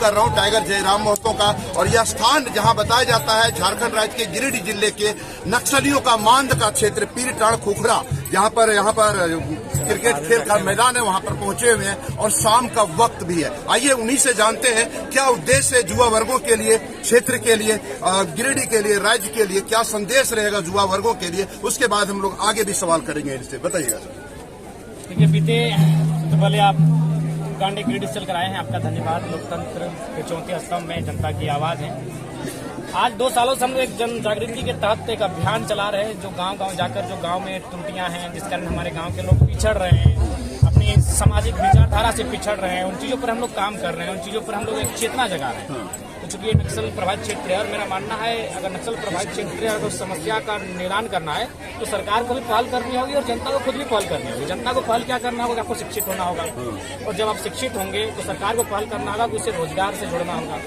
कर रहा हूँ टाइगर जयराम महतो का। और यह स्थान जहाँ बताया जाता है झारखंड राज्य के गिरिडीह जिले के नक्सलियों का मांद का क्षेत्र पीरटांड़ खुखरा, यहाँ पर क्रिकेट खेल का मैदान है, वहाँ पर पहुंचे हुए हैं और शाम का वक्त भी है। आइए उन्हीं से जानते हैं क्या उद्देश्य है युवा वर्गों के लिए, क्षेत्र के लिए, गिरिडीह के लिए, राज्य के लिए, क्या संदेश रहेगा युवा वर्गों के लिए। उसके बाद हम लोग आगे भी सवाल करेंगे इनसे। बताइएगा सर। देखिए बीते सबसे पहले आप कांडे गिरिडीह चल कर आए हैं, आपका धन्यवाद। लोकतंत्र के चौथे स्तंभ में जनता की आवाज है। आज 2 सालों से हम लोग एक जन जागृति के तहत एक अभियान चला रहे हैं, जो गांव-गांव जाकर जो गांव में त्रुटियां हैं जिस कारण हमारे गांव के लोग पिछड़ रहे हैं, अपनी सामाजिक विचारधारा से पिछड़ रहे हैं, उन चीजों पर हम लोग काम कर रहे हैं, उन चीजों पर हम लोग एक चेतना जगा रहे हैं। तो चूंकि ये नक्सल प्रभावित क्षेत्र है और मेरा मानना है अगर नक्सल प्रभावित क्षेत्र है अगर समस्या का निदान करना है तो सरकार को भी पहल करनी होगी और जनता को खुद भी पहल करनी होगी। जनता को पहल क्या करना होगा, आपको शिक्षित होना होगा, और जब आप शिक्षित होंगे तो सरकार को पहल करना होगा कि उसे रोजगार से जोड़ना होगा।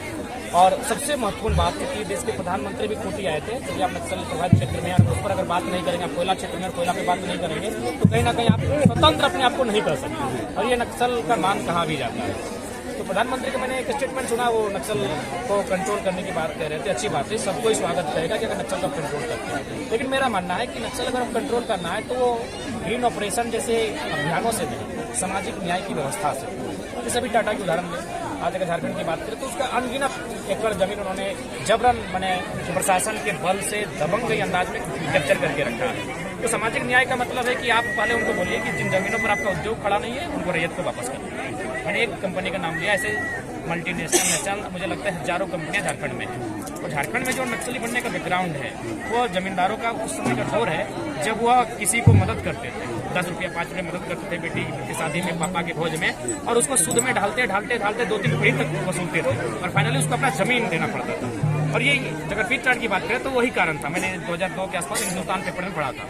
और सबसे महत्वपूर्ण बात है कि देश के प्रधानमंत्री भी कोटी आए थे, क्योंकि आप नक्सल प्रभावित क्षेत्र में उस पर अगर बात नहीं करेंगे, आप कोयला क्षेत्र में कोयला पे बात नहीं करेंगे तो कहीं ना कहीं आप स्वतंत्र अपने आप को नहीं कर सकते और ये नक्सल का मान कहाँ भी जाता है। तो प्रधानमंत्री का मैंने एक स्टेटमेंट सुना, वो नक्सल को कंट्रोल करने की बात कह रहे थे। अच्छी बात है, सबको स्वागत करेगा कि अगर नक्सल का कंट्रोल करते हैं, लेकिन मेरा मानना है कि नक्सल अगर कंट्रोल करना है तो वो ग्रीन ऑपरेशन जैसे अभियानों से नहीं, सामाजिक न्याय की व्यवस्था से। जैसे अभी टाटा की उदाहरण लें, आज अगर झारखंड की बात करें तो उसका अनगिनत एकड़ जमीन उन्होंने जबरन प्रशासन के बल से दबंग अंदाज में कैप्चर करके रखा है। तो सामाजिक न्याय का मतलब है कि आप पहले उनको बोलिए कि जिन जमीनों पर आपका उद्योग खड़ा नहीं है उनको रैयत को वापस करें। मैंने एक कंपनी का नाम लिया, ऐसे मल्टीनेशनल मुझे लगता है हजारों कंपनियां झारखंड में हैं। और झारखंड में जो नक्सली बनने का बैकग्राउंड है वो जमींदारों का उस समय का दौर है जब वह किसी को मदद करते थे, 10 रुपया 5 रुपये मदद करते थे बेटी की शादी में, पापा के भोज में, और उसको सूद में ढालते 2-3 पीढ़ी तक वसूलते थे और फाइनली उसको अपना जमीन देना पड़ता था। और ये अगर पीरटांड़ की बात करें तो वही कारण था। मैंने 2002 के आसपास हिंदुस्तान पेपर में पढ़ा था।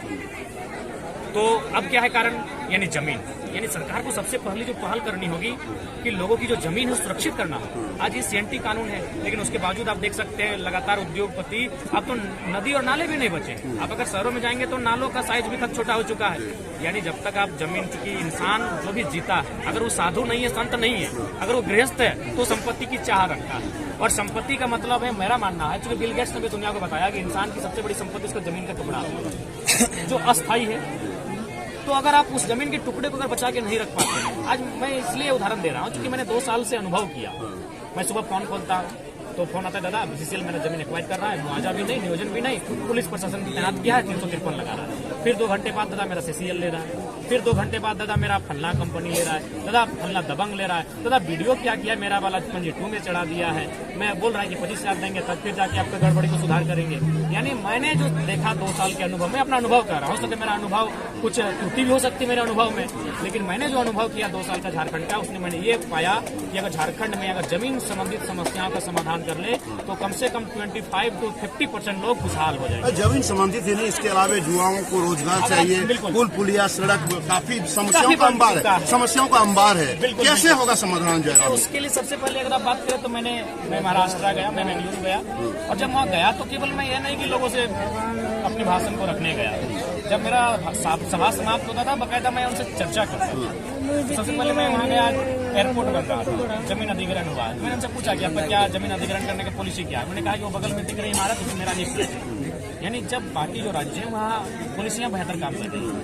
तो अब क्या है कारण, यानी जमीन। यानी सरकार को सबसे पहले जो पहल करनी होगी कि लोगों की जो जमीन है सुरक्षित करना हो। आज ये सीएनटी कानून है, लेकिन उसके बावजूद आप देख सकते हैं लगातार उद्योगपति, अब तो नदी और नाले भी नहीं बचे। आप अगर शहरों में जाएंगे तो नालों का साइज भी तक छोटा हो चुका है। यानी जब तक आप जमीन, चूंकि इंसान जो भी जीता है अगर वो साधु नहीं है, संत नहीं है, अगर वो गृहस्थ है तो संपत्ति की चाह रखता है। और संपत्ति का मतलब है, मेरा मानना है, चूंकि बिल गेट्स ने भी दुनिया को बताया कि इंसान की सबसे बड़ी संपत्ति उसका जमीन का टुकड़ा है जो अस्थायी है। तो अगर आप उस जमीन के टुकड़े को अगर बचा के नहीं रख पाते, आज मैं इसलिए उदाहरण दे रहा हूँ क्योंकि मैंने 2 साल से अनुभव किया। मैं सुबह फोन खोलता हूँ तो फोन आता है, दादा बीसीसीएल मेरा जमीन एक्वायर कर रहा है, मुआवजा भी नहीं, नियोजन भी नहीं, पुलिस प्रशासन की तैनात किया है, 353 लगा रहा है। फिर 2 घंटे बाद दादा मेरा सीसीएल ले रहा है, फिर 2 घंटे बाद दादा मेरा फल्ला कंपनी ले रहा है, दादा फल्ला दबंग ले रहा है, दादा वीडियो क्या किया मेरा वाला 2 में चढ़ा दिया है, मैं बोल रहा है कि 25,000 देंगे तब फिर जाके आपका गड़बड़ी को सुधार करेंगे। यानी मैंने जो देखा 2 साल के अनुभव में, अपना अनुभव कर रहा हूँ, हो सके मेरा अनुभव कुछ त्रुटि भी हो सकती है मेरे अनुभव में, लेकिन मैंने जो अनुभव किया 2 साल का झारखंड का, उसने मैंने ये पाया कि अगर झारखंड में अगर जमीन संबंधित समस्याओं का समाधान कर ले तो कम से कम 25 to 50% लोग खुशहाल हो जाएंगे। जमीन संबंधित ही नहीं, इसके अलावा युवाओं को रोजगार चाहिए, पुल पुलिया सड़क, काफी समस्याओं का अंबार है। कैसे होगा समाधान जो है? उसके लिए सबसे पहले अगर आप बात करें तो मैं महाराष्ट्र गया, मैं बेंगलुरु गया, और जब वहाँ गया तो केवल मैं यह नहीं कि लोगों से अपने भाषण को रखने गया, जब मेरा सभा समाप्त होता था बाकायदा मैं उनसे चर्चा करता था। सबसे पहले मैं वहाँ गया, एयरपोर्ट बन रहा था, जमीन अधिग्रहण हुआ। मैंने उनसे पूछा कि आपका क्या जमीन अधिग्रहण करने की पॉलिसी क्या है? मैंने कहा कि वो बगल में दिख रही इमारत उसमें मेरा नहीं है। यानी जब बाकी जो राज्य है वहाँ पुलिसियाँ बेहतर काम कर रही है।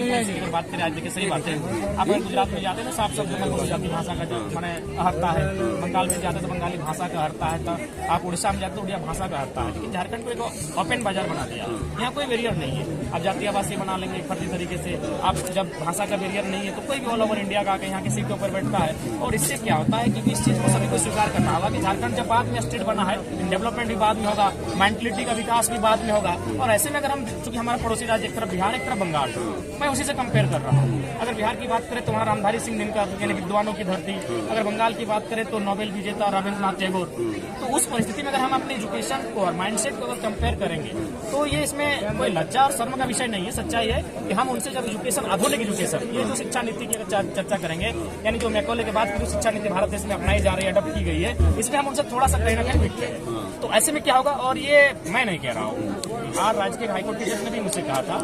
पुलिस की बात करें, आज देखिए सही बात है, आप अगर गुजरात में जाते हैं तो साफ शब्दों में गुजराती भाषा का मैंने हरता है, बंगाल में जाते तो बंगाली भाषा का हरता है, तो आप उड़ीसा में जाते तो उड़िया भाषा का हरता है। लेकिन झारखंड को एक ओपन बाजार बना दिया, यहाँ कोई बैरियर नहीं है। आप जातीय आवासीय बना लेंगे फर्जी तरीके से, आप जब भाषा का बैरियर नहीं है तो कोई भी ऑल ओवर इंडिया का यहाँ की सीटों पर बैठता है। और इससे क्या होता है कि इस चीज को सभी को स्वीकार करना होगा कि झारखंड जब बाद में स्टेट बना है, डेवलपमेंट भी बाद में होगा, मेंटलिटी का विकास भी बाद में होगा। और ऐसे में अगर हम, चूंकि हमारा पड़ोसी राज्य एक तरफ बिहार एक तरफ बंगाल, मैं उसी से कंपेयर कर रहा हूँ। अगर बिहार की बात करें तो वहाँ रामधारी सिंह दिनकर यानी विद्वानों की धरती, अगर बंगाल की बात करें तो नोबेल विजेता रविंद्रनाथ टैगोर। तो उस परिस्थिति में अगर हम अपने एजुकेशन को और माइंडसेट को अगर कंपेयर करेंगे तो ये इसमें कोई लज्जा और शर्म का विषय नहीं है। सच्चाई है कि हम उनसे जब एजुकेशन, आधुनिक एजुकेशन, ये जो शिक्षा नीति की चर्चा करेंगे, यानी जो मैकॉले के बाद की जो शिक्षा नीति भारत देश में अपनाई जा रही है, की गई है, इसमें हम उनसे थोड़ा सा कहीं ना कहीं वीक हैं। तो ऐसे में क्या होगा, और ये मैं नहीं कह रहा हूँ, बिहार राज्य के हाईकोर्ट के जज ने भी मुझसे कहा था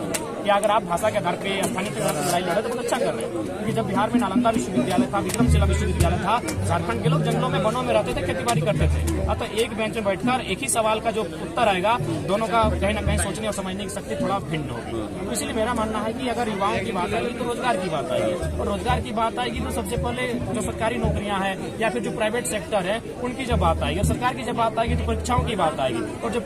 कि अगर आप भाषा के आधार पे स्थानीय के आधार पर लड़ाई लड़े तो बहुत अच्छा कर रहे हैं। क्योंकि जब बिहार में नालंदा विश्वविद्यालय था, विक्रमशिला विश्वविद्यालय था, झारखंड के लोग जंगलों में, वनों में रहते थे, खेती करते थे। अतः एक बेंच में बैठकर एक ही सवाल का जो उत्तर आएगा, दोनों का कहीं ना कहीं सोचने और समझने की शक्ति थोड़ा भिन्न होगी। तो इसलिए मेरा मानना है कि अगर युवाओं की बात आएगी तो रोजगार की बात आएगी, और रोजगार की बात आएगी तो सबसे पहले जो सरकारी नौकरियां हैं या फिर जो प्राइवेट सेक्टर है उनकी जब बात आएगी, और सरकार की जब बात आएगी तो परीक्षाओं की बात आएगी, और जो